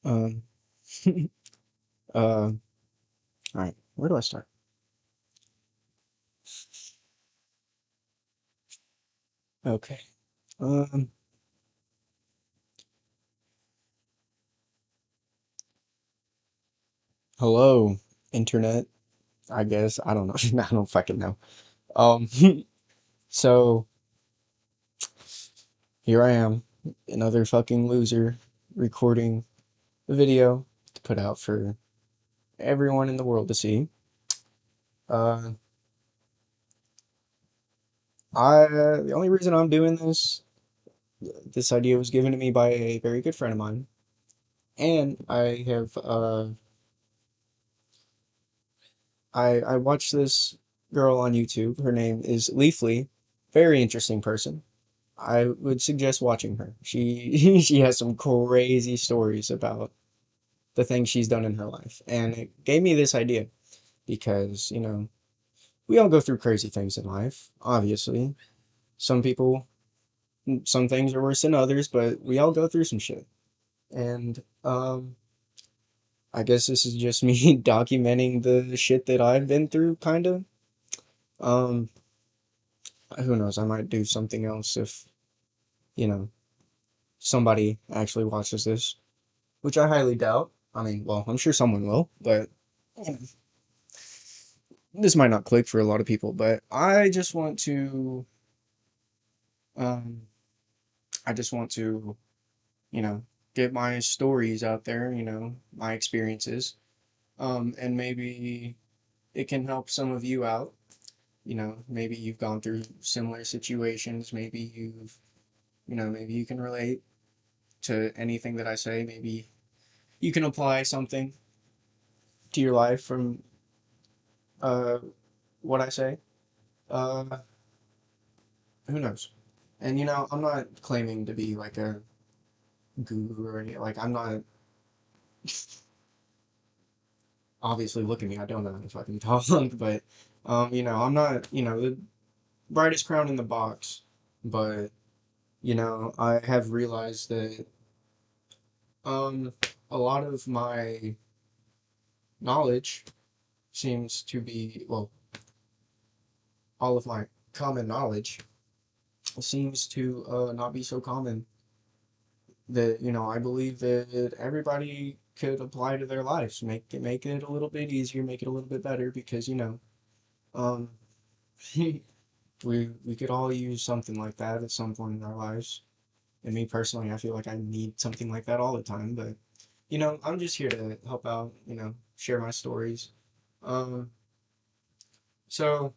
Um, all right, where do I start? Okay. Um, Hello, internet, I guess. I don't know. I don't fucking know. Um, so here I am, another fucking loser, recording a video to put out for everyone in the world to see. Uh, the only reason I'm doing this idea was given to me by a very good friend of mine, and I watched this girl on YouTube. Her name is Leafly. Very interesting person. I would suggest watching her. She she has some crazy stories about the things she's done in her life. And it gave me this idea because, we all go through crazy things in life, obviously. Some people, some things are worse than others, but we all go through some shit. And I guess this is just me documenting the shit that I've been through, kind of. Um, who knows? I might do something else if, you know, somebody actually watches this, which I highly doubt. I mean, well, I'm sure someone will, but you know, this might not click for a lot of people. But um, I just want to, you know, get my stories out there, my experiences, and maybe it can help some of you out. Maybe you've gone through similar situations. Maybe you can relate to anything that I say. Maybe you can apply something to your life from uh, what I say. Uh, who knows? And I'm not claiming to be like a guru or anything. Like I'm not obviously look at me. I don't know if I can talk, but I'm not the brightest crown in the box. But I have realized that um a lot of my knowledge seems to be well, all of my common knowledge seems to not be so common that I believe that everybody could apply to their lives, make it a little bit easier, make it a little bit better, because um we could all use something like that at some point in our lives. And me personally, I feel like I need something like that all the time. But I'm just here to help out. Share my stories. Um, so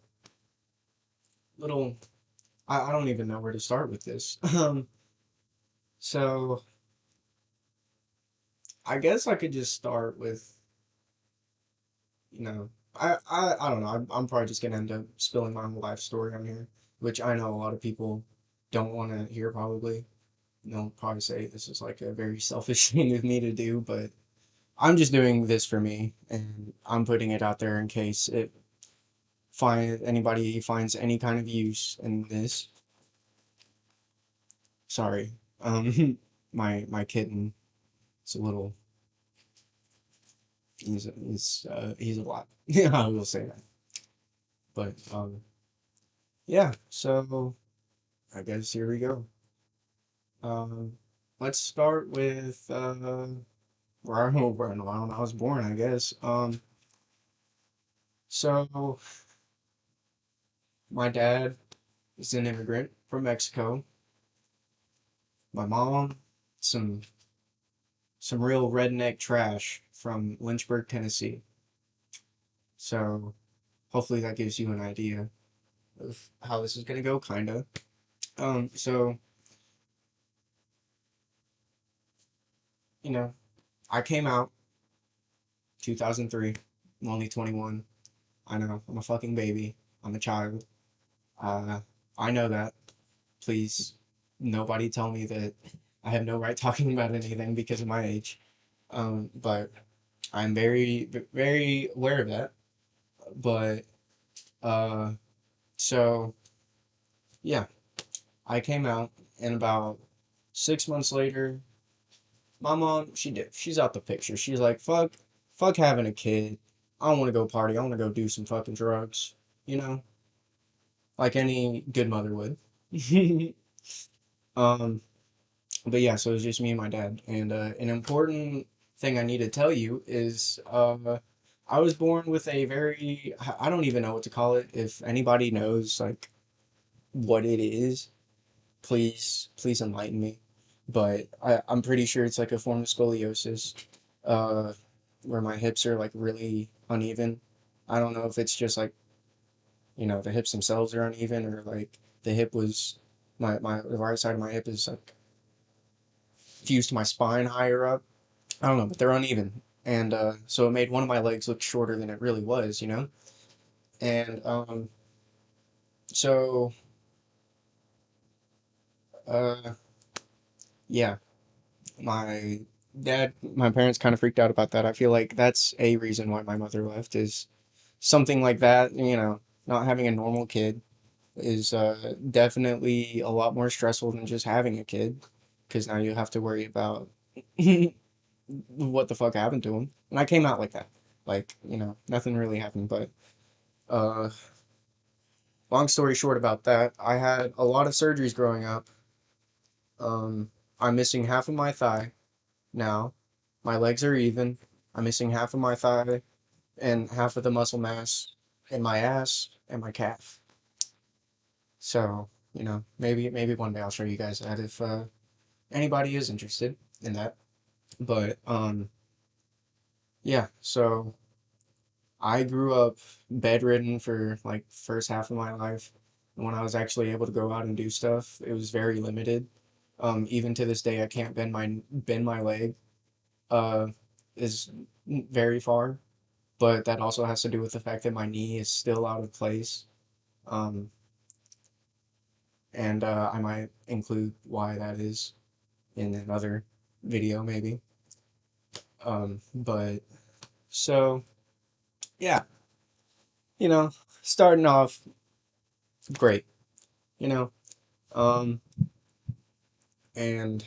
little, I don't even know where to start with this. So I guess I could just start with I don't know. I'm probably just gonna end up spilling my whole life story on here, which I know a lot of people don't want to hear probably. They'll probably say this is like a very selfish thing of me to do, but I'm just doing this for me, and I'm putting it out there in case anybody finds any kind of use in this. Sorry, my kitten is a little. He's a lot. Yeah, I will say that. But yeah. So I guess here we go. Um, let's start with where I was born, I guess. So my dad is an immigrant from Mexico. My mom, some some real redneck trash from Lynchburg, Tennessee. So hopefully that gives you an idea of how this is gonna go, kinda. So you know, I came out 2003. I'm only 21. I know I'm a fucking baby. I'm a child. Uh, I know that. Please, nobody tell me that I have no right talking about anything because of my age. But I'm very, very aware of that. But uh, so yeah, I came out, and about 6 months later, My mom, she did. She's out the picture. She's like, fuck having a kid. I don't want to go party. I want to go do some fucking drugs. You know, like any good mother would. Um, but yeah, so it was just me and my dad. And an important thing I need to tell you is I was born with a very, I don't even know what to call it. If anybody knows like what it is, please enlighten me. But I'm pretty sure it's like a form of scoliosis, uh, where my hips are like really uneven. I don't know if it's just like, the hips themselves are uneven or like the hip was the right side of my hip is like fused to my spine higher up. I don't know, but they're uneven. And so it made one of my legs look shorter than it really was. And so uh yeah, my my parents kind of freaked out about that. I feel like that's a reason why my mother left is something like that. Not having a normal kid is definitely a lot more stressful than just having a kid because now you have to worry about what the fuck happened to him. And I came out like that. Like, nothing really happened, but uh long story short about that, I had a lot of surgeries growing up. I'm missing half of my thigh now. My legs are even. I'm missing half of my thigh and half of the muscle mass in my ass and my calf. So, maybe one day I'll show you guys that if anybody is interested in that. But yeah, so I grew up bedridden for like first half of my life. And when I was actually able to go out and do stuff, it was very limited. Even to this day, I can't bend my leg. Uh, is very far, but that also has to do with the fact that my knee is still out of place. Um, and I might include why that is in another video, maybe. But so yeah, you know, starting off great, you know. Um, and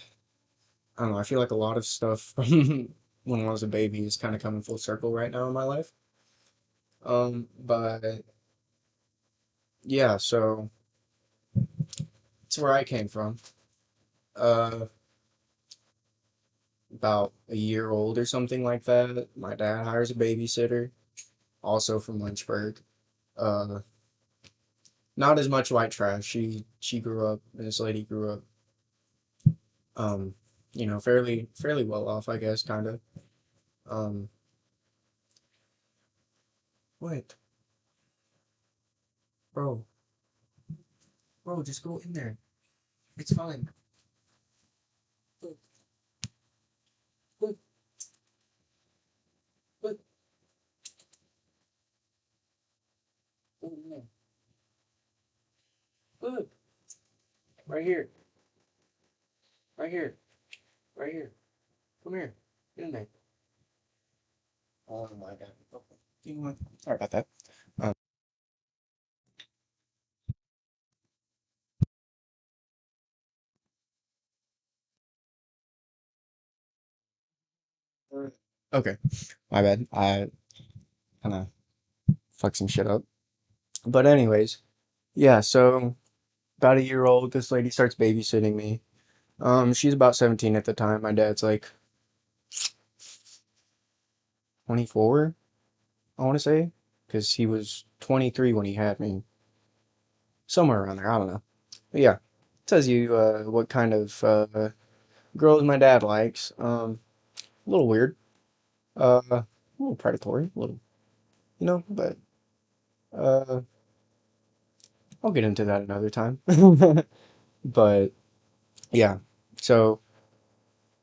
I don't know, I feel like a lot of stuff from when I was a baby is kind of coming full circle right now in my life. But yeah, so it's where I came from. Uh, about a year old or something like that. My dad hires a babysitter, also from Lynchburg. Uh, not as much white trash. She grew up, this lady grew up, um, fairly well off, I guess, kind of. Um, what, bro, bro, just go in there. It's fine. Look, look, look, go in there. Look, right here, right here, right here. Come here. Get in there. Oh my God. Okay. You know what? Sorry about that. Um, okay, my bad. I kind of fucked some shit up. But anyways, yeah, so about a year old, this lady starts babysitting me. She's about 17 at the time. My dad's like 24, I want to say, because he was 23 when he had me. Somewhere around there, I don't know. But yeah, tells you what kind of girls my dad likes. A little weird, a little predatory, a little, but uh, I'll get into that another time. But yeah, so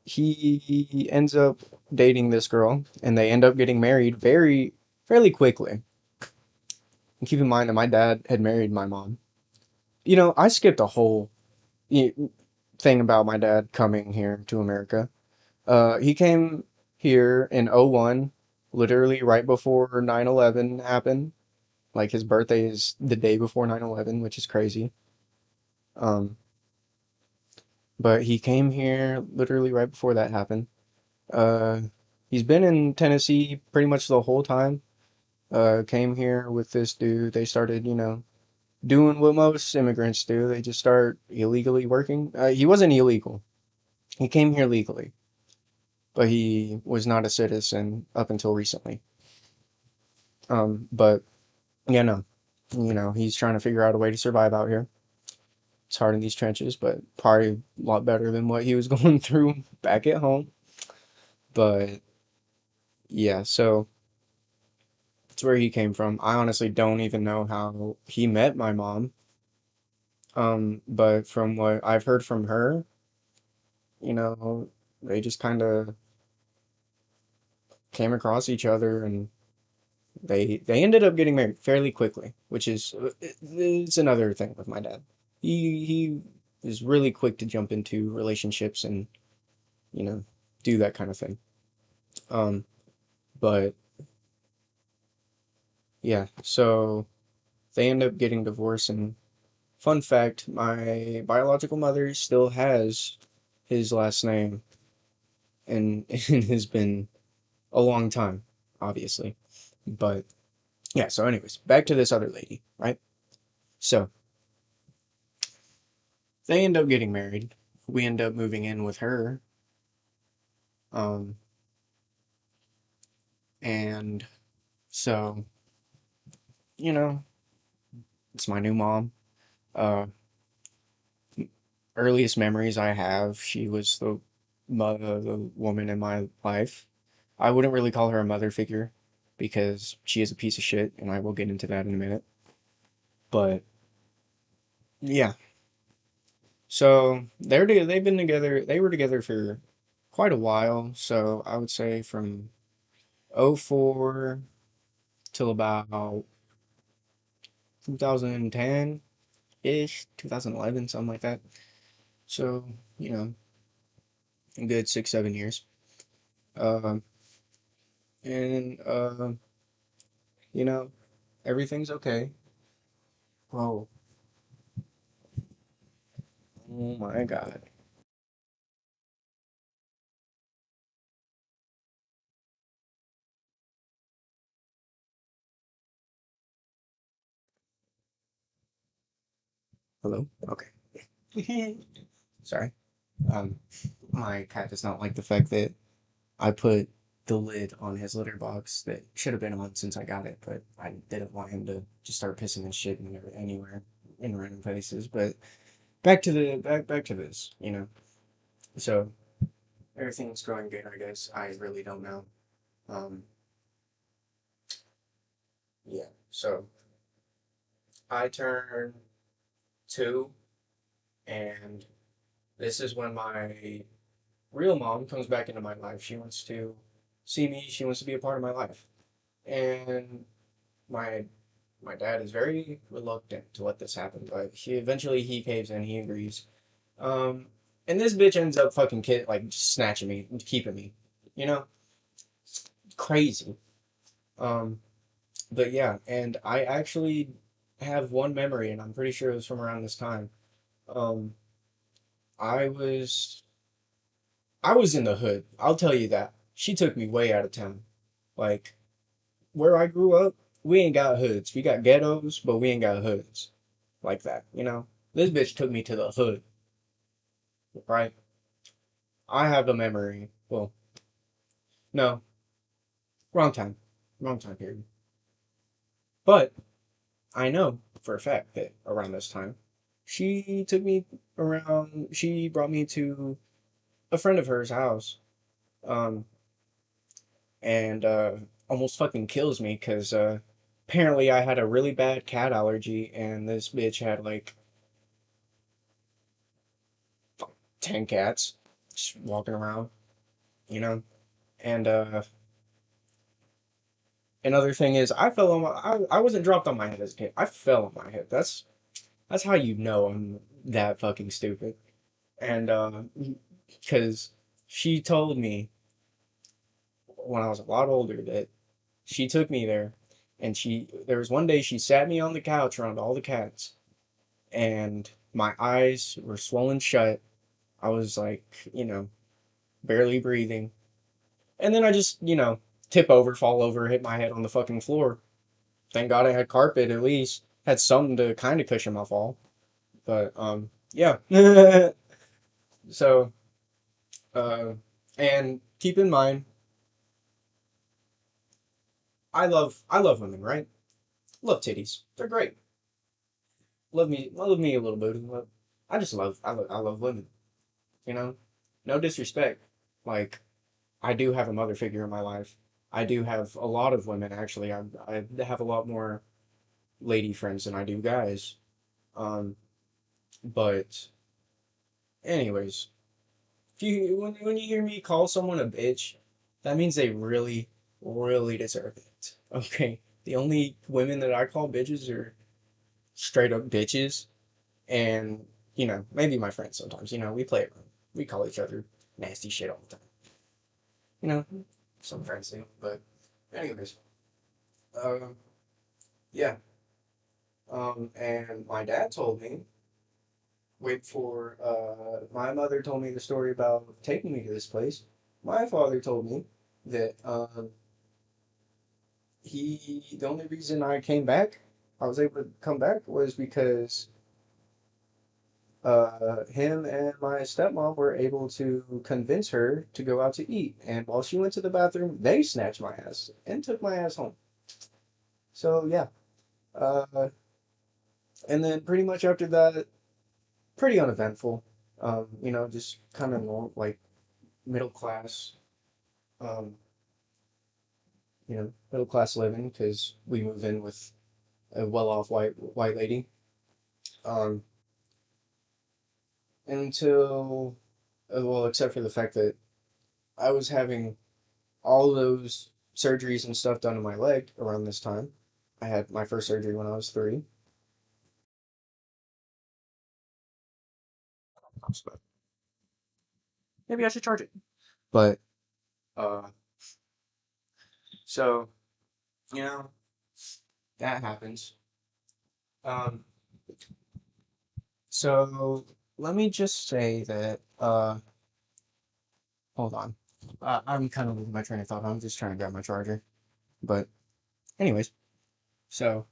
he ends up dating this girl, and they end up getting married fairly quickly. And keep in mind that my dad had married my mom. I skipped a whole thing about my dad coming here to America. He came here in '01, literally right before 9/11 happened. Like his birthday is the day before 9/11, which is crazy. Um, but he came here literally right before that happened. Uh, he's been in Tennessee pretty much the whole time. Came here with this dude. They started, doing what most immigrants do. They just start illegally working. He wasn't illegal. He came here legally, but he was not a citizen up until recently. But yeah, no, he's trying to figure out a way to survive out here. It's hard in these trenches, but probably a lot better than what he was going through back at home. But yeah, so that's where he came from. I honestly don't even know how he met my mom. But from what I've heard from her, you know, they just kind of came across each other and they ended up getting married fairly quickly, which is it's another thing with my dad. He is really quick to jump into relationships and, you know, do that kind of thing. Um, but yeah, so they end up getting divorced and fun fact, my biological mother still has his last name and it has been a long time, obviously. But yeah, so anyways, back to this other lady, right? So they end up getting married. We end up moving in with her. Um, and so, you know, it's my new mom. Uh, Earliest memories I have, she was the mother, the woman in my life. I wouldn't really call her a mother figure because she is a piece of shit, and I will get into that in a minute. But yeah, so they've been together. They were together for quite a while. So I would say from '04 till about 2010-ish, 2011, something like that. So, a good 6, 7 years. Um, and you know, everything's okay. Whoa. Oh my God. Hello? Okay. Sorry. Um, my cat does not like the fact that I put the lid on his litter box that should have been on since I got it, but I didn't want him to just start pissing and shit anywhere in random places. But back to this, So everything's going good, I guess. I really don't know. Um, yeah. So I turn 2, and this is when my real mom comes back into my life. She wants to see me. She wants to be a part of my life. And my my dad is very reluctant to let this happen, but he caves in. He agrees. Um, and this bitch ends up fucking like just snatching me, and keeping me. You know, crazy. Um, but yeah, and I actually have one memory, and I'm pretty sure it was from around this time. Um, I was I was in the hood. I'll tell you that. She took me way out of town. Like where I grew up, we ain't got hoods. We got ghettos, but we ain't got hoods like that. This bitch took me to the hood, right? I have a memory. Well, no, wrong time, wrong time period. But I know for a fact that around this time, she took me around. She brought me to a friend of hers house, um, and almost fucking kills me because apparently I had a really bad cat allergy, and this bitch had like 10 cats just walking around, you know. And another thing is, I fell on my. I wasn't dropped on my head as a kid. I fell on my head. That's how you know I'm that fucking stupid. And because she told me when I was a lot older that she took me there, and there was one day she sat me on the couch around all the cats, and my eyes were swollen shut. I was like, barely breathing, And then I just, tip over, fall over, hit my head on the fucking floor. Thank God I had carpet at least. Had something to kind of cushion my fall. But yeah. So uh and keep in mind, I love women, right? Love titties. They're great. Love me a little booty. I just I love women, you know? No disrespect. Like I do have a mother figure in my life. I do have a lot of women actually. I have a lot more lady friends than I do guys. Um, but anyways, if you when you hear me call someone a bitch, that means they really, really deserve it. Okay. The only women that I call bitches are straight up bitches, and maybe my friends sometimes. We play around. We call each other nasty shit all the time. You know, some friends do. But anyways, um, yeah. And my dad told me, wait for, my mother told me the story about taking me to this place. My father told me that the only reason I was able to come back was because him and my stepmom were able to convince her to go out to eat. And while she went to the bathroom, they snatched my ass and took my ass home. So yeah. Uh, and then pretty much after that, pretty uneventful. Just kind of normal, like middle class, um, middle class living because we move in with a well-off white lady. Um, until well, except for the fact that I was having all those surgeries and stuff done to my leg around this time. I had my first surgery when I was 3. Maybe I should charge it. But uh, so you know that happens. Um, so let me just say that hold on. I'm kind of losing my train of thought. I'm just trying to grab my charger. But anyways, so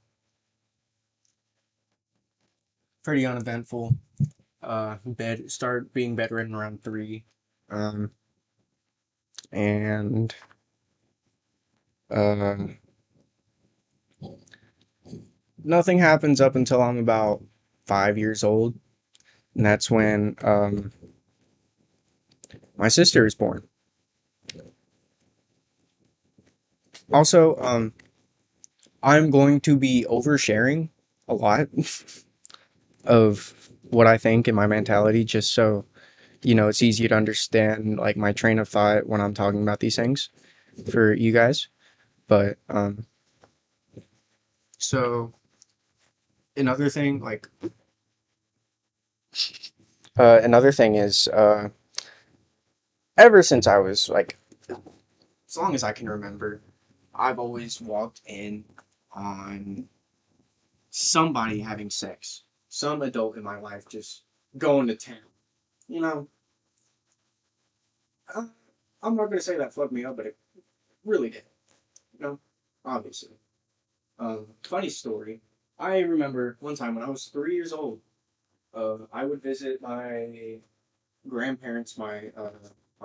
pretty uneventful. Bed start being bedridden around 3. Um, and uh, nothing happens up until I'm about 5 years old, and that's when my sister is born. Also, I'm going to be oversharing a lot of what I think and my mentality, just so it's easier to understand like my train of thought when I'm talking about these things for you guys. But so another thing, like another thing is ever since I was like as long as I can remember, I've always walked in on somebody having sex, some adult in my life just going to town. You know, uh, I'm not gonna say that fucked me up, but it really did. You know, obviously. Funny story. I remember one time when I was 3 years old. I would visit my grandparents, my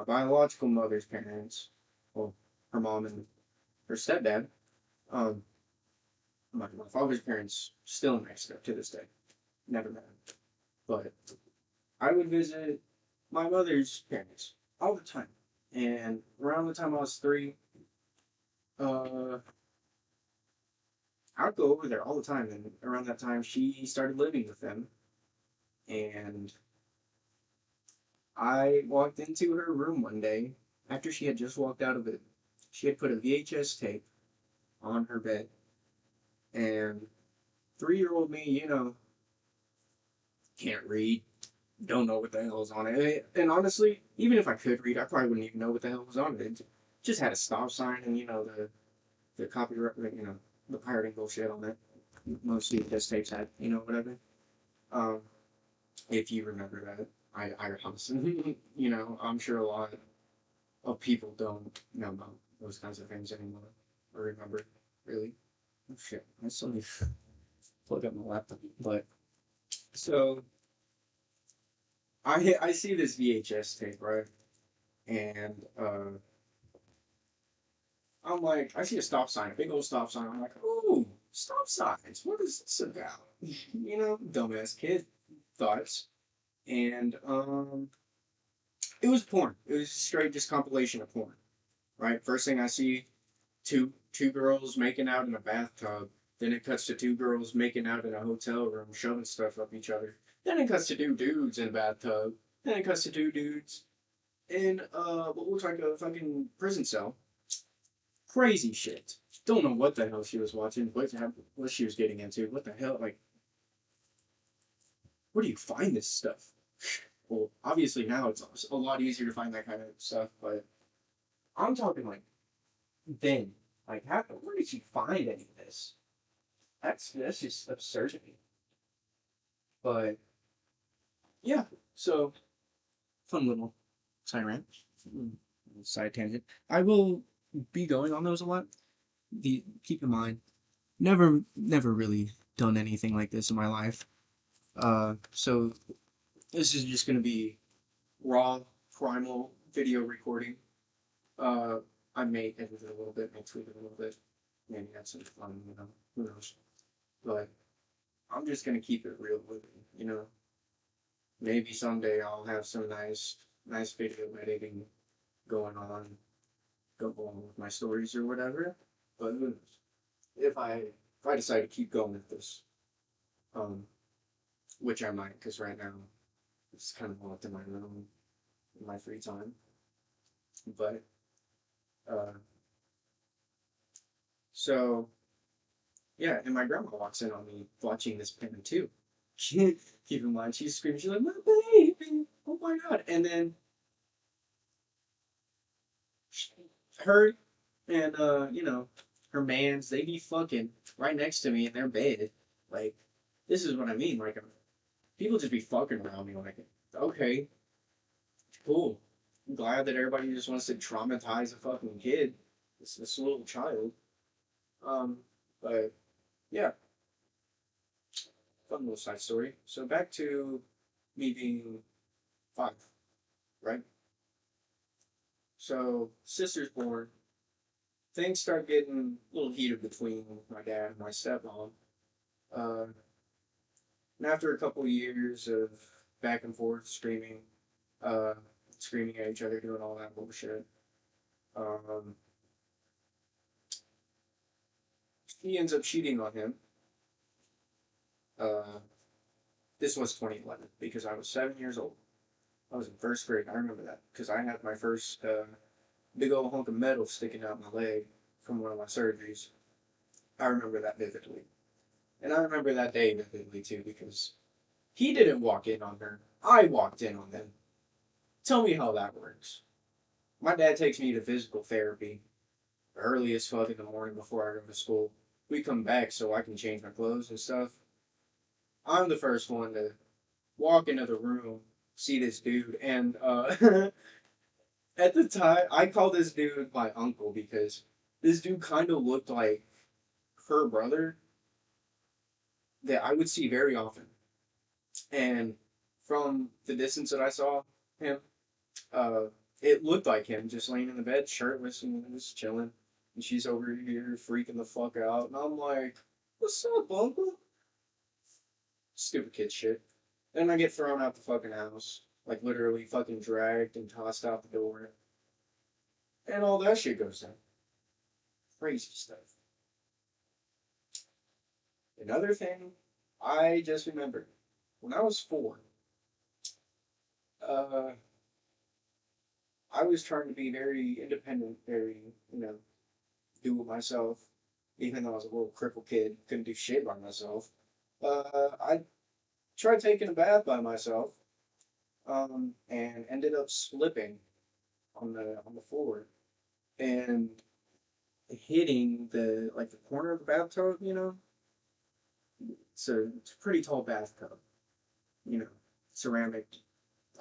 biological mother's parents, well, her mom and her stepdad. Um, my father's parents still in Mexico to this day. Never met them, but I would visit my mother's parents all the time. And around the time I was 3, uh, I'd go over there all the time. And around that time, she started living with them. And I walked into her room one day after she had just walked out of it. She had put a VHS tape on her bed. And 3-year-old me, can't read, don't know what the hell's on it. And honestly, even if I could read, I probably wouldn't even know what the hell was on it. It just had a stop sign and, the copyright, the pirating bullshit on it. Most VHS tapes had, whatever. Um, if you remember that. I honestly, I'm sure a lot. of people don't know those kinds of things anymore or remember, really. Oh shit, I still need to plug up my laptop. But so I see this VHS tape, right? And I'm like, I see a stop sign, a big old stop sign. I'm like, ooh, stop signs. What is this about? Dumbass kid thoughts. And it was porn. It was straight just compilation of porn. Right? First thing I see, two girls making out in a bathtub. Then it cuts to two girls making out in a hotel room, shoving stuff up each other. Then it cuts to two dudes in a bathtub. Then it cuts to two dudes in what looks like a fucking prison cell. Crazy shit. Don't know what the hell she was watching, what she was getting into. What the hell? Like, where do you find this stuff? Well, obviously now it's a lot easier to find that kind of stuff, but I'm talking like then. Like, where did she find any of this? That's just absurd to me. But yeah, so fun little side rant, mm, side tangent. I will be going on those a lot. Keep in mind, never really done anything like this in my life. So this is just gonna be raw, primal video recording. Uh, I may edit it a little bit, may tweak it a little bit, maybe add some fun, who knows. But I'm just gonna keep it real with you. Maybe someday I'll have some nice video editing going on, go on with my stories or whatever. But who knows? If I decide to keep going with this, um, which I might, because right now it's kind of locked in my room in my free time. But uh, so yeah, and my grandma walks in on me watching this pen too. Keep in mind, she's screaming, she's like, "My baby! Oh my god!" And then her and her mans, they be fucking right next to me in their bed. Like, this is what I mean. Like, people just be fucking around me. Like, okay, cool. I'm glad that everybody just wants to traumatize a fucking kid, this little child. Um, but yeah, fun little side story. So back to me being 5, right? So sister's born. Things start getting a little heated between my dad and my stepmom. Uh, and after a couple of years of back and forth uh, screaming at each other, doing all that bullshit, um, he ends up cheating on him. Uh, this was 2011 because I was 7 years old. I was in first grade. I remember that because I had my first big old hunk of metal sticking out my leg from one of my surgeries. I remember that vividly. And I remember that day vividly too because he didn't walk in on her. I walked in on them. Tell me how that works. My dad takes me to physical therapy early as fuck in the morning before I go to school. We come back so I can change my clothes and stuff. I'm the first one to walk into the room, see this dude, and at the time I call this dude my uncle because this dude kind of looked like her brother that I would see very often. And from the distance that I saw him, uh, it looked like him just laying in the bed, shirtless and just chilling. And she's over here freaking the fuck out. And I'm like, what's up, uncle? Stupid kid shit. Then I get thrown out the fucking house. Like literally fucking dragged and tossed out the door. And all that shit goes down. Crazy stuff. Another thing I just remembered. When I was 4, uh, I was trying to be very independent, very, do it myself. Even though I was a little crippled kid, couldn't do shit by myself. I tried taking a bath by myself, and ended up slipping on the floor and hitting the corner of the bathtub. It's a pretty tall bathtub, ceramic,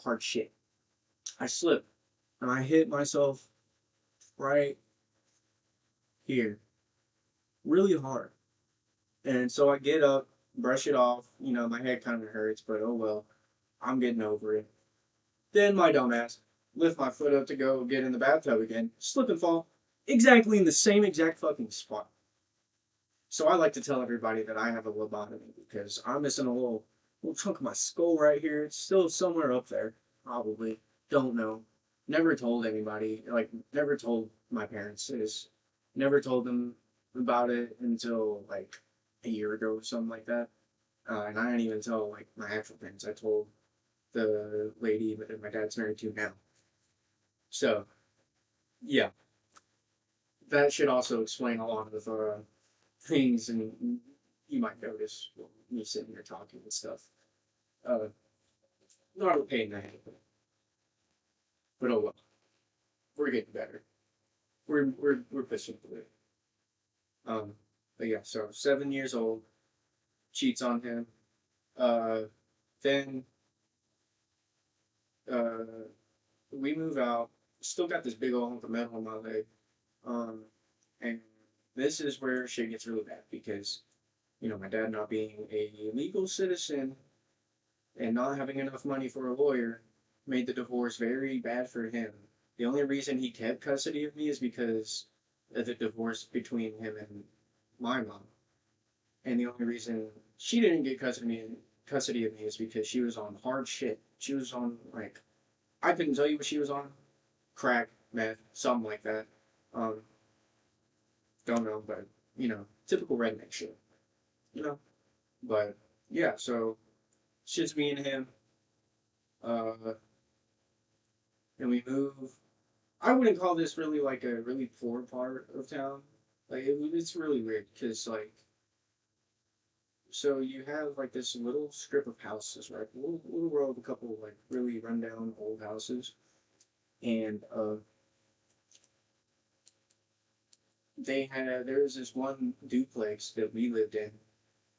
hard shit. I slipped, and I hit myself right here really hard. And so I get up, brush it off. My head kind of hurts, but oh well, I'm getting over it. Then my dumbass lift my foot up to go get in the bathtub again, slip and fall, exactly in the same exact fucking spot. So I like to tell everybody that I have a lobotomy because I'm missing a little chunk of my skull right here. It's still somewhere up there, probably. Don't know. Never told anybody. Like never told my parents. Is never told them about it until like a year ago or something like that. And I didn't even tell like my actual parents. I told the lady that my dad's married to now. So yeah, that should also explain a lot of things, and you might notice me sitting here talking and stuff. Uh, Not a pain in the head, but oh well, we're getting better. We're pushing through it. Um, but yeah, so 7 years old, cheats on him. Uh, then uh, we move out. Still got this big old hunk of metal on my leg. Um, and this is where shit gets really bad because my dad not being a legal citizen and not having enough money for a lawyer made the divorce very bad for him. The only reason he kept custody of me is because of the divorce between him and my mom. And the only reason she didn't get custody of me is because she was on hard shit. She was on like I couldn't tell you what she was on. Crack, meth, something like that. Um, don't know, but typical redneck shit. You know, but yeah. So it's just me and him. Uh, and we move. I wouldn't call this really like a really poor part of town. Like it's really weird because like so you have like this little strip of houses, right? Little row of a couple of like really rundown old houses, and there was this one duplex that we lived in,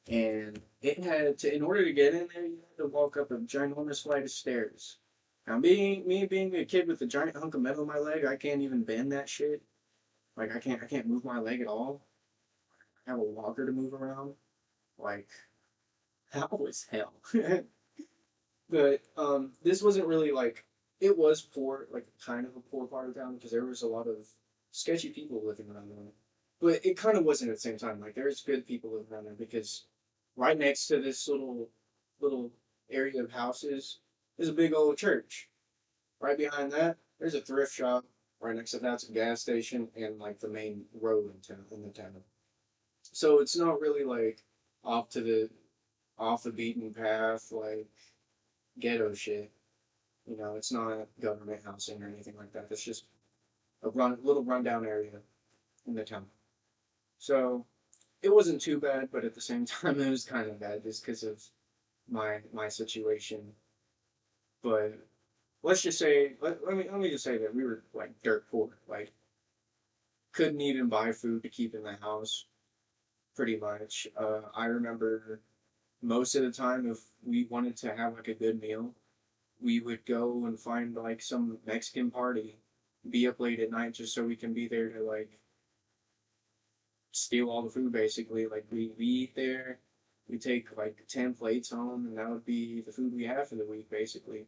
and it had to in order to get in there you had to walk up a ginormous flight of stairs. Now being a kid with a giant hunk of metal in my leg, I can't even bend that shit. Like I can't move my leg at all. I have a walker to move around. Like that was hell. But this wasn't really like it was poor, like kind of a poor part of town because there was a lot of sketchy people living around there. But it kind of wasn't at the same time. Like there's good people living around there because right next to this little area of houses is a big old church. Right behind that, there's a thrift shop. Right next to that's a gas station and like the main road in the town. So it's not really like off to the off the beaten path like ghetto shit. It's not government housing or anything like that. It's just a little rundown area in the town. So it wasn't too bad, but at the same time it was kind of bad just because of my situation. But let's just say let me just say that we were like dirt poor. Like couldn't even buy food to keep in the house pretty much. I remember most of the time if we wanted to have like a good meal, we would go and find like some Mexican party, be up late at night just so we can be there to like steal all the food basically. Like we eat there, we take like 10 plates home, and that would be the food we have for the week basically.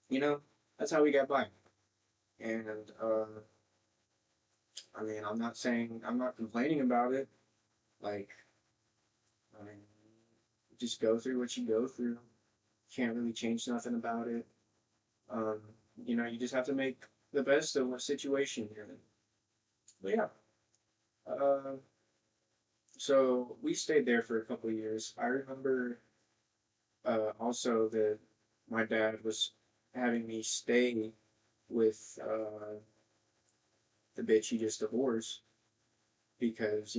You know, that's how we got by. And I mean, I'm not complaining about it. Like, I mean, just go through what you go through. Can't really change nothing about it. Um, you just have to make the best of what situation you're in. But yeah, uh, so we stayed there for a couple of years. I remember also that my dad was having me stay with the bitch he just divorced because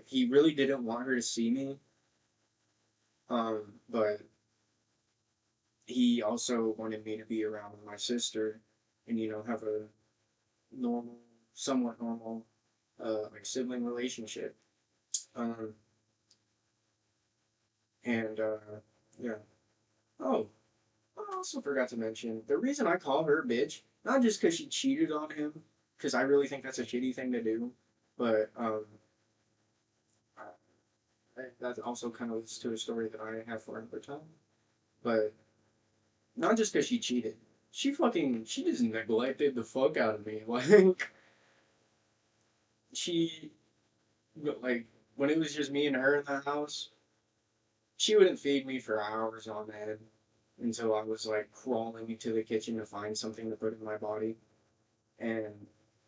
he really didn't want her to see me, but he also wanted me to be around my sister and have a normal, somewhat normal, like sibling relationship. Um, and yeah. Oh, I also forgot to mention the reason I call her bitch. Not just because she cheated on him, because I really think that's a shitty thing to do, but that also kind of leads to a story that I have for another time. But not just because she cheated. She just neglected the fuck out of me. Like, she, like, when it was just me and her in the house, she wouldn't feed me for hours on end until I was, like, crawling into the kitchen to find something to put in my body. And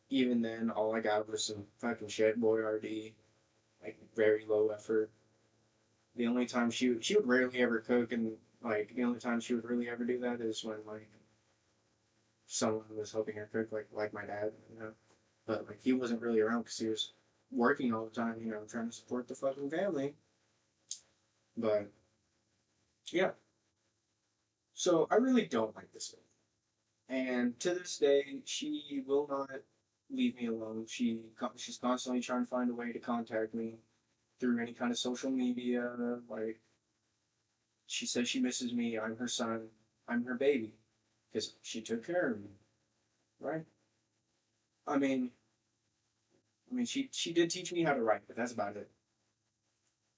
even then, all I got was some fucking shit boy RD, like, very low effort. The only time she would rarely ever cook, and, like, the only time she would really ever do that is when, like, someone was helping her cook, like my dad, you know. But like he wasn't really around because he was working all the time, you know, trying to support the fucking family. But yeah, so I really don't like this lady, and to this day, she will not leave me alone. She's constantly trying to find a way to contact me through any kind of social media. Like she says she misses me. I'm her son. I'm her baby because she took care of me, right? I mean, she did teach me how to write, but that's about it.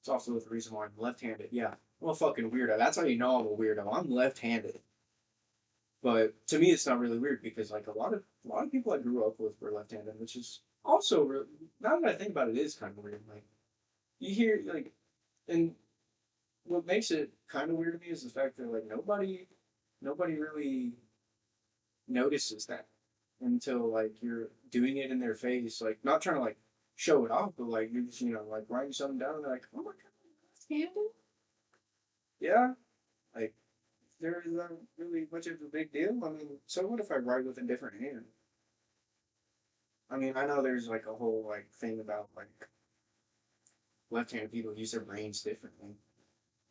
It's also the reason why I'm left-handed. Yeah, I'm a fucking weirdo. That's how you know I'm a weirdo. I'm left-handed. But to me, it's not really weird because like a lot of people I grew up with were left-handed, which is also now that I think about it, is kind of weird. Like you hear like, and what makes it kind of weird to me is the fact that like nobody really notices that until like you're doing it in their face, like not trying to like show it off, but like you're just like writing something down, and they're like, oh my god, left-handed. Yeah, like there is not really much of a big deal. I mean, so what if I write with a different hand? I mean, I know there's like a whole like thing about like left-handed people use their brains differently,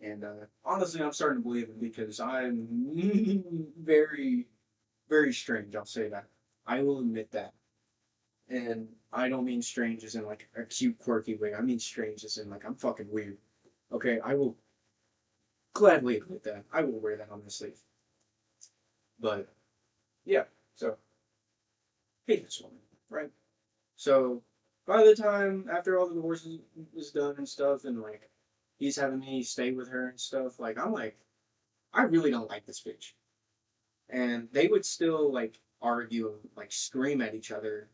and honestly, I'm starting to believe it because I'm very, very strange. I'll say that. I will admit that, and I don't mean strange as in like a cute, quirky way. I mean strange as in like I'm fucking weird. Okay, I will gladly admit that. I will wear that on my sleeve. But yeah, so hate this woman, right? So by the time after all the divorce is done and stuff, and like he's having me stay with her and stuff, like I'm like, I really don't like this bitch. And they would still like argue and like scream at each other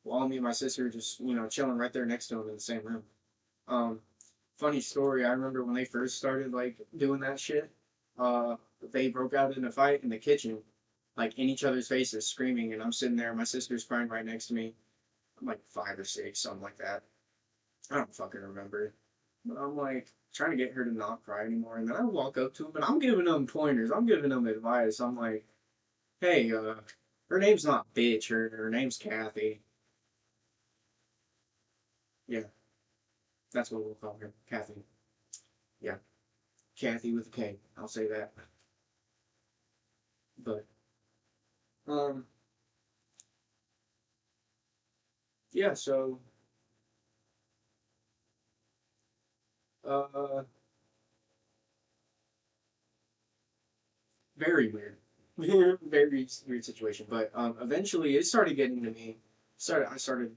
while me and my sister just chilling right there next to him in the same room. Um, Funny story. I remember when they first started like doing that shit. Uh, they broke out in a fight in the kitchen, like in each other's faces, screaming, and I'm sitting there. My sister's crying right next to me. I'm like 5 or 6, something like that. I don't fucking remember. But I'm like trying to get her to not cry anymore. And then I walk up to him and I'm giving them pointers. I'm giving them advice. I'm like, hey, her name's not bitch. Her name's Kathy. Yeah, that's what we'll call her. Kathy. Yeah, Kathy with a K. I'll say that. But, um, yeah, so, uh, very weird. Very weird situation. But, eventually it started getting to me. I started,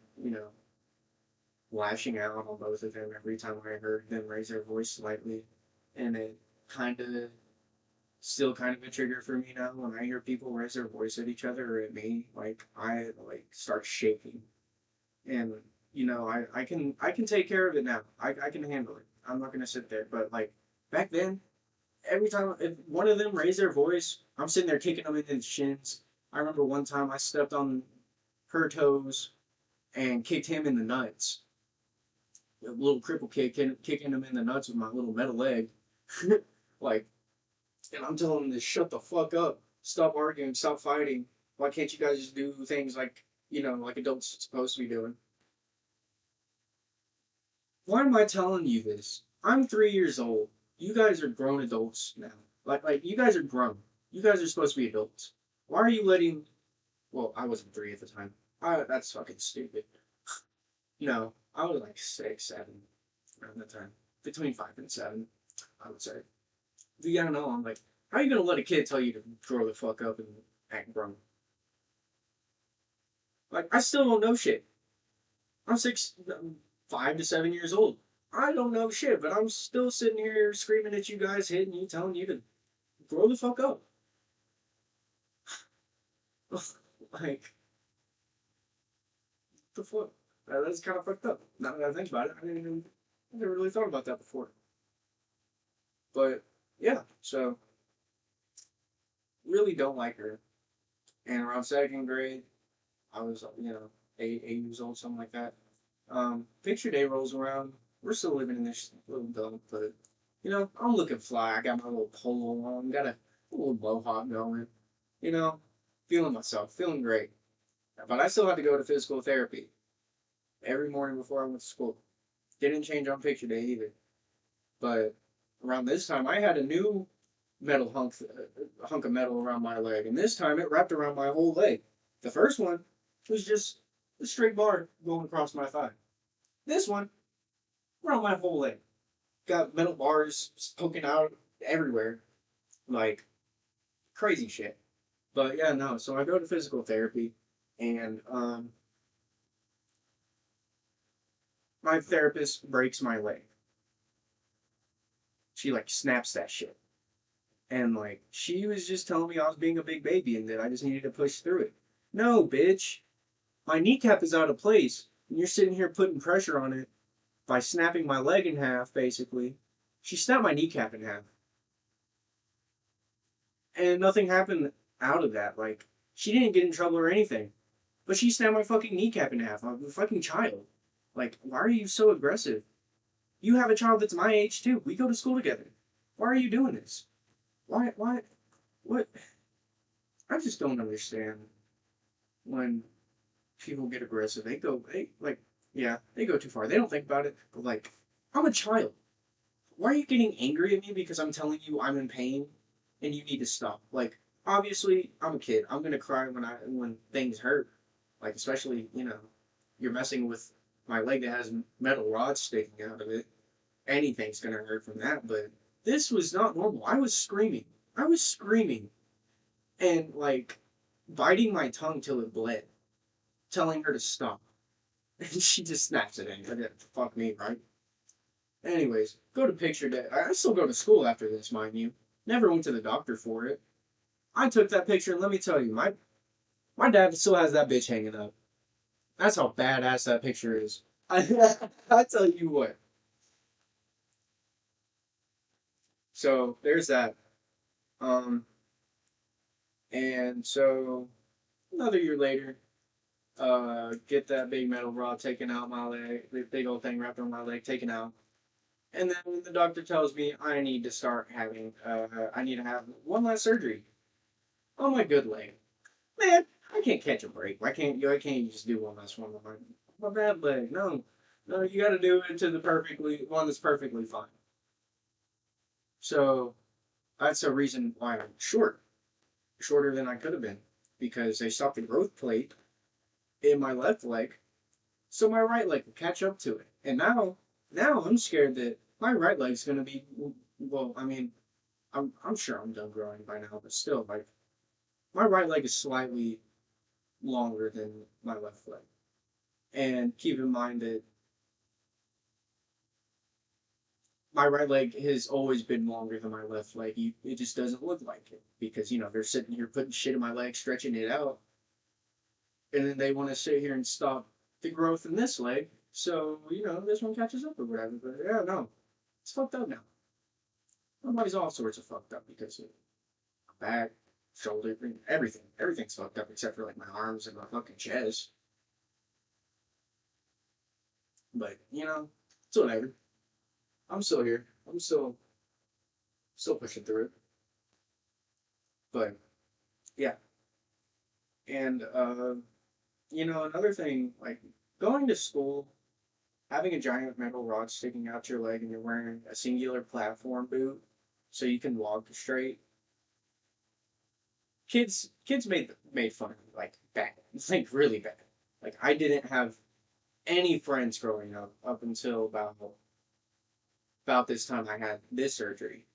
lashing out on both of them every time I heard them raise their voice slightly. And it kind of still kind of a trigger for me now when I hear people raise their voice at each other or at me. Like I like start shaking. And I can take care of it now. I can handle it. I'm not gonna sit there. But like back then, every time if one of them raised their voice, I'm sitting there kicking them in the shins. I remember one time I stepped on her toes and kicked him in the nuts. A little cripple kick, kicking him in the nuts with my little metal leg. Like, and I'm telling him to shut the fuck up, stop arguing, stop fighting. Why can't you guys just do things like like adults supposed to be doing? Why am I telling you this? I'm 3 years old. You guys are grown adults now. Like you guys are grown. You guys are supposed to be adults. Why are you letting? Well, I wasn't 3 at the time. That's fucking stupid. No, I was like 6, 7 around that time, between 5 and 7, I would say. Yeah, no, I'm like, how are you gonna let a kid tell you to grow the fuck up and act grown? Like, I still don't know shit. I'm 5 to 7 years old. I don't know shit, but I'm still sitting here screaming at you guys, hitting you, telling you to grow the fuck up. Like, the fuck? That's kind of fucked up. Now that I think about it, I never really thought about that before. But yeah, so really don't like her. And around second grade, I was, 8 years old, something like that. Picture day rolls around. We're still living in this little dump, but I'm looking fly. I got my little polo on, got a little mohawk going. You know, feeling myself, feeling great. But I still had to go to physical therapy every morning before I went to school. Didn't change on picture day either. But around this time, I had a new metal hunk of metal around my leg, and this time it wrapped around my whole leg. The first one was just a straight bar going across my thigh. This one around my whole leg. Got metal bars poking out everywhere, like crazy shit. But yeah, no. So I go to physical therapy, and my therapist breaks my leg. She like snaps that shit. And like she was just telling me I was being a big baby and that I just needed to push through it. No, bitch. My kneecap is out of place. And you're sitting here putting pressure on it by snapping my leg in half, basically. She snapped my kneecap in half. And nothing happened out of that. Like, she didn't get in trouble or anything. But she snapped my fucking kneecap in half. I'm a fucking child. Like, why are you so aggressive? You have a child that's my age too. We go to school together. Why are you doing this? Why, what? I just don't understand when people get aggressive. Yeah, they go too far. They don't think about it. But like, I'm a child. Why are you getting angry at me because I'm telling you I'm in pain and you need to stop? Like, obviously, I'm a kid. I'm gonna cry when things hurt. Like, especially, you're messing with my leg that has metal rods sticking out of it. Anything's gonna hurt from that. But this was not normal. I was screaming. I was screaming and like biting my tongue till it bled, telling her to stop. And she just snaps it in. Fuck me, right? Anyways, go to picture day. I still go to school after this, mind you. Never went to the doctor for it. I took that picture, and let me tell you, my dad still has that bitch hanging up. That's how badass that picture is. I tell you what. So there's that. Um, and so another year later, get that big metal rod taken out my leg, the big old thing wrapped around my leg taken out. And then the doctor tells me I need to have one last surgery on my good leg. Man, I can't catch a break. I can't just do one last one on my bad leg. No, no, you got to do it to the perfectly one that's perfectly fine. So that's a reason why I'm shorter than I could have been, because they stopped the growth plate in my left leg, so my right leg could catch up to it. And now I'm scared that my right leg's gonna be well. I mean, I'm sure I'm done growing by now, but still, like my right leg is slightly longer than my left leg. And keep in mind that my right leg has always been longer than my left leg. It just doesn't look like it because they're sitting here putting shit in my leg, stretching it out, and then they want to sit here and stop the growth in this leg. So this one catches up or whatever. But yeah, no, it's fucked up now. My body's all sorts of fucked up because of back, shoulder, everything. Everything's fucked up except for like my arms and my fucking chest. But it's whatever. I'm still here. I'm still pushing through it. But yeah, and another thing, like going to school, having a giant metal rod sticking out your leg, and you're wearing a singular platform boot, so you can walk straight. Kids made fun of me like bad. It's like really bad. Like I didn't have any friends growing up until about this time I had this surgery,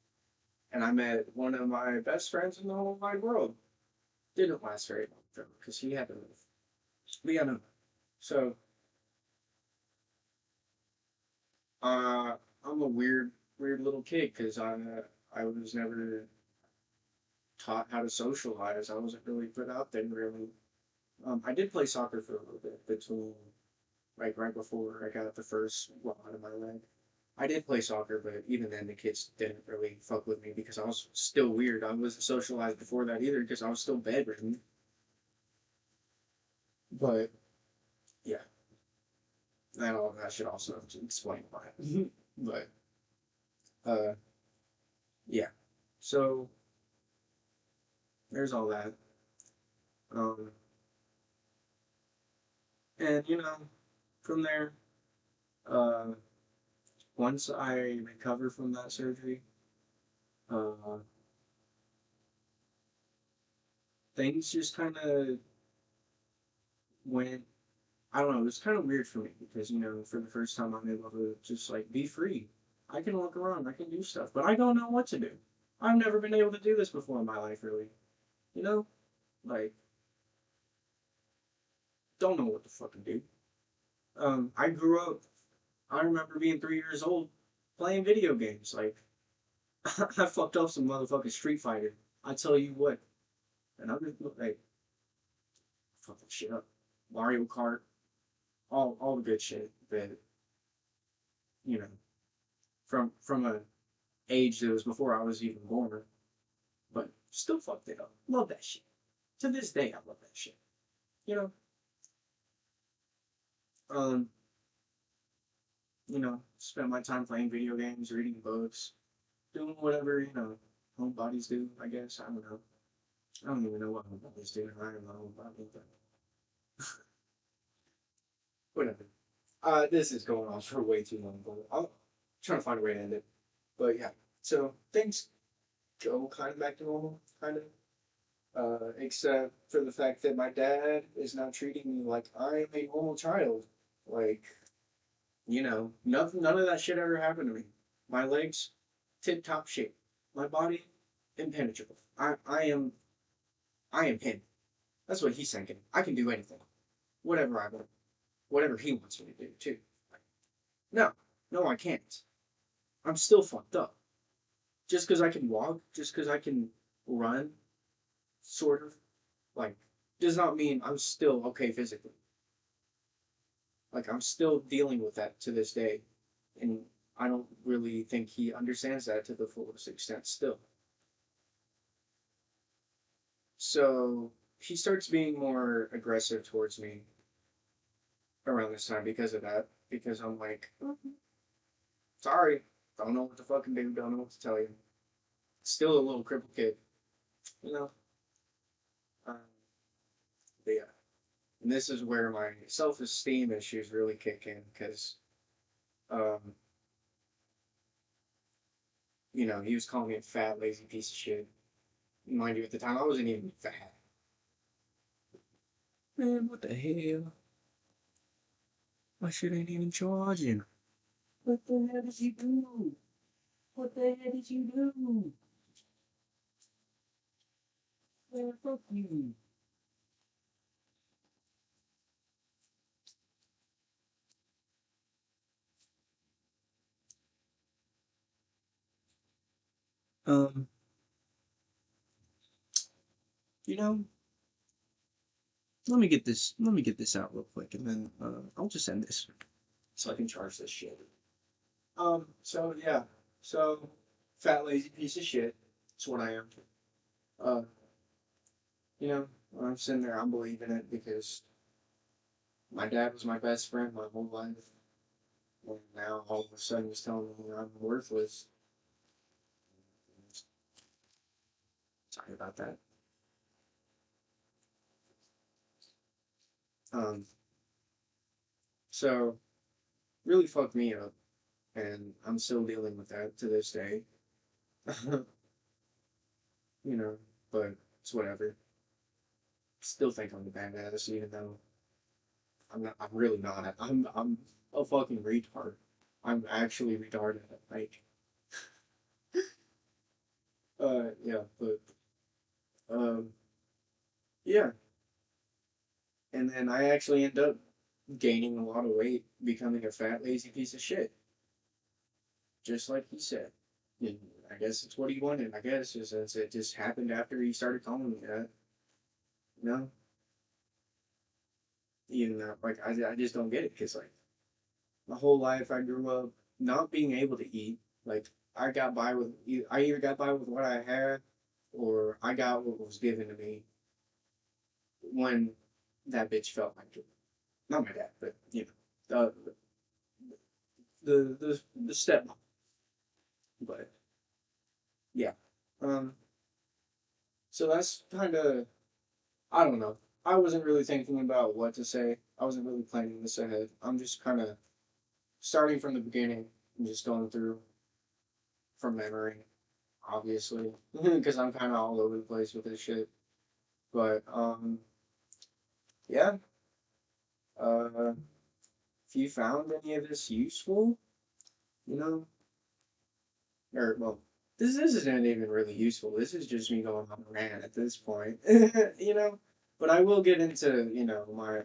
and I met one of my best friends in the whole wide world. Didn't last very long though, because he had to move. But yeah, no. So, uh, I'm a weird little kid because I was never taught how to socialize. I wasn't really put out there really. I did play soccer for a little bit between like right before I got the first rod in my leg. I did play soccer, but even then the kids didn't really fuck with me because I was still weird. I wasn't socialized before that either because I was still bedridden. But yeah, that should also explain why. But uh, yeah, so there's all that. Um, and from there, uh, once I recover from that surgery, uh, things just kind of went. I don't know. It was kind of weird for me because for the first time, I'm able to just like be free. I can walk around. I can do stuff, but I don't know what to do. I've never been able to do this before in my life, really. You know, like don't know what to fucking do. I grew up. I remember being 3 years old playing video games. Like I fucked up some motherfucking Street Fighter. I tell you what, and I'm just like fucking shit up. Mario Kart, all the good shit that you know from a age that was before I was even born, but still fucked it up. Love that shit. To this day, I love that shit. You know, um, spend my time playing video games, reading books, doing whatever homebodies do. I guess I don't know. I don't even know what homebodies do. I am not a homebody, but whatever. This is going on for way too long, but I'm trying to find a way to end it. But yeah, so things go kind of back to normal, kind of. Except for the fact that my dad is now treating me like I'm a normal child. Like, nothing, none of that shit ever happened to me. My legs, tip top shape. My body, impenetrable. I am him. That's what he's thinking. I can do anything, whatever I want, whatever he wants me to do too. Like, no, no, I can't. I'm still fucked up. Just because I can walk, just because I can run, sort of, like, does not mean I'm still okay physically. Like, I'm still dealing with that to this day. And I don't really think he understands that to the fullest extent still. So he starts being more aggressive towards me around this time because of that. Because I'm like, sorry, don't know what to fucking do, don't know what to tell you. Still a little crippled kid, you know? Um, but yeah. And this is where my self esteem issues really kick in because, um, he was calling me a fat, lazy piece of shit. Mind you, at the time, I wasn't even fat. Man, what the hell? My shit ain't even charging. What the hell did you do? What the hell did you do? Man, fuck you. Um, you know, let me get this out real quick, and then I'll just end this so I can charge this shit. So yeah, so fat lazy piece of shit. That's what I am. Uh, I'm sitting there, I'm believing it because my dad was my best friend my whole life, and now all of a sudden he's telling me I'm worthless. Sorry about that. Um, so really fucked me up, and I'm still dealing with that to this day. you know, but it's whatever. Still think I'm a badass, even though I'm not. I'm really not. I'm a fucking retard. I'm actually retarded. Like, yeah, but um, yeah. And then I actually end up gaining a lot of weight, becoming a fat, lazy piece of shit, just like he said. And I guess it's what he wanted. I guess is since it just happened after he started calling me that. You know, even though, like I just don't get it because like my whole life I grew up not being able to eat. Like I either got by with what I had, or I got what was given to me when that bitch felt like it. Not my dad, but the stepmom. But yeah, um, so that's kind of I don't know. I wasn't really thinking about what to say. I wasn't really planning this ahead. I'm just kind of starting from the beginning and just going through from memory, obviously, because I'm kind of all over the place with this shit. But yeah. Uh, if you found any of this useful, you know, or well, this isn't even really useful. This is just me going on a rant at this point, you know. But I will get into my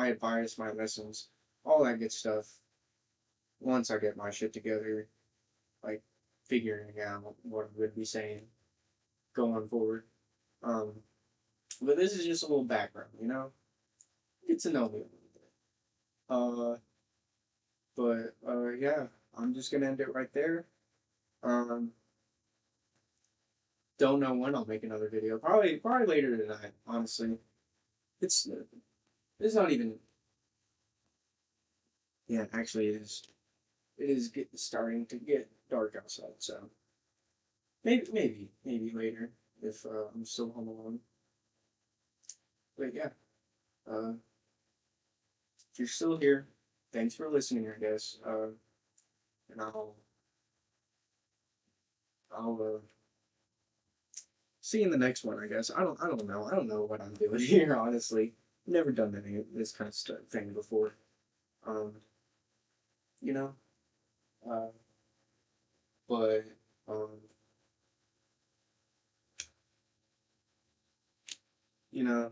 advice, my lessons, all that good stuff once I get my shit together, like figuring out what I'm going to be saying going forward. Um, but this is just a little background, you know, get to know me a little bit. But yeah, I'm just gonna end it right there. Um, don't know when I'll make another video. Probably later tonight. Honestly, it's it's not even. Yeah, actually, it is. It is starting to get dark outside. So maybe later if I'm still home alone. But yeah, uh, if you're still here, thanks for listening. I guess. And I'll see you in the next one. I guess. I don't know. I don't know what I'm doing here. Honestly, never done any of this kind of stuff thing before. Um, you know. Uh, but um, you know,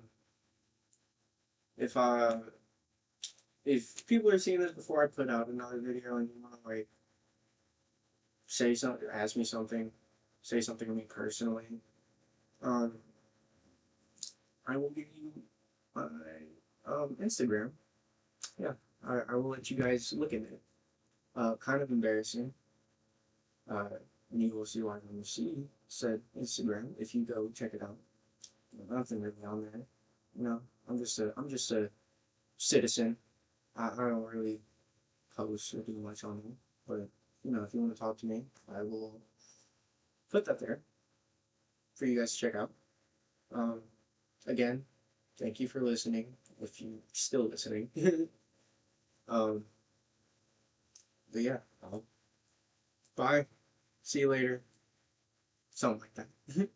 if I if people are seeing this before I put out another video and you want to like say something, ask me something, say something to me personally, um, I will give you my Instagram. Yeah, I will let you guys look at it. Kind of embarrassing. Uh, and you will see why when you see said Instagram if you go check it out. Nothing really on there. You know, I'm just a citizen. I don't really post or do much on them. But you know, if you want to talk to me, I will put that there for you guys to check out. Um, again, thank you for listening. If you are still listening, um, but yeah, bye. See you later. Something like that.